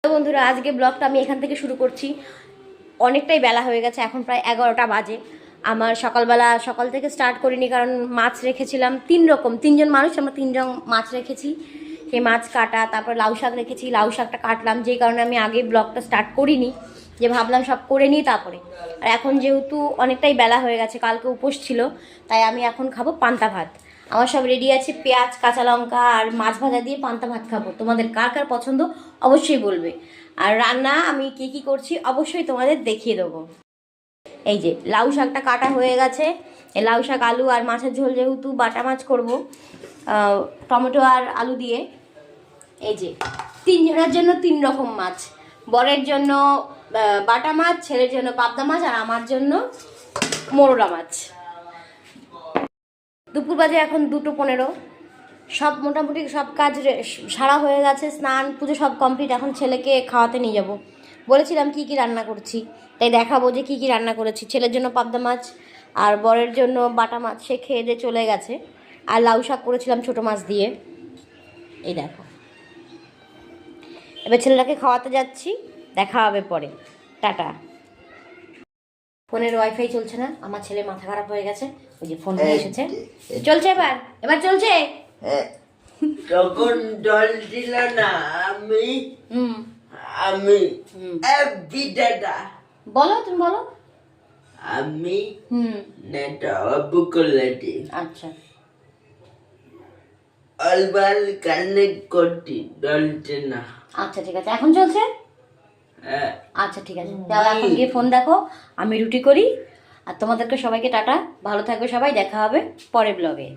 বন্ধুরা, আজকে ব্লগটা আমি এখান থেকে শুরু করছি। অনেকটাই বেলা হয়ে গেছে, এখন প্রায় 11টা বাজে। আমার সকাল থেকে স্টার্ট করিনি, কারণ মাছ রেখেছিলাম তিনজন মানুষ, আমরা তিনজন মাছ রেখেছি। সেই মাছ কাটা, তারপর লাউ শাক রেখেছি, লাউ শাকটা কাটলাম, যেই কারণে আমি আগে ব্লগটা স্টার্ট করিনি, যে ভাবলাম সব করে নিই তারপরে। আর এখন যেহেতু অনেকটাই বেলা হয়ে গেছে, কালকে উপোস ছিল, তাই আমি এখন খাবো পান্তা ভাত। আমার সব রেডি আছে, পেঁয়াজ, কাঁচা লঙ্কা আর মাছ ভাজা দিয়ে পান্তা ভাত খাবো। তোমাদের কার কার পছন্দ অবশ্যই বলবে। আর রান্না আমি কি করছি অবশ্যই তোমাদের দেখিয়ে দেবো। এই যে লাউ শাকটা কাটা হয়ে গেছে। এই লাউ শাক, আলু আর মাছের ঝোল, যেহেতু বাটা মাছ করবো, টমেটো আর আলু দিয়ে। এই যে তিনজনের জন্য 3 রকম মাছ, বরের জন্য বাটা মাছ, ছেলের জন্য পাবদা মাছ, আর আমার জন্য মোরলা মাছ। দুপুর বাজে এখন 2:15। সব মোটামুটি সব কাজ সারা হয়ে গেছে, স্নান পুজো সব কমপ্লিট। এখন ছেলেকে খাওয়াতে নিয়ে যাব। বলেছিলাম কি রান্না করছি, তাই দেখাবো যে কি রান্না করেছি। ছেলের জন্য পাবদা মাছ আর বরের জন্য বাটা মাছ, সে খেয়ে দিয়ে চলে গেছে। আর লাউ শাক করেছিলাম ছোটো মাছ দিয়ে। এই দেখো, এবার ছেলেটাকে খাওয়াতে যাচ্ছি, দেখা হবে পরে। টাটা। ফোনের ওয়াইফাই চলছে না, আমার ছেলে মাথা খারাপ হয়ে গেছে, ওই যে ফোন নিয়ে এসেছে। চলছে, এবার চলছে। তখন জল দিল না, আমি দাদা বলো, তুমি বলো। আমি নেটা অফ করলাটি। আচ্ছা, অলবাল কানেক্ট করতে চলছে না। আচ্ছা ঠিক আছে, এখন চলছে। আচ্ছা ঠিক আছে, তাহলে এখন গিয়ে ফোন দেখো, আমি রুটি করি। আর তোমাদেরকে সবাইকে টাটা, ভালো থাকবে সবাই, দেখা হবে পরের ব্লগে।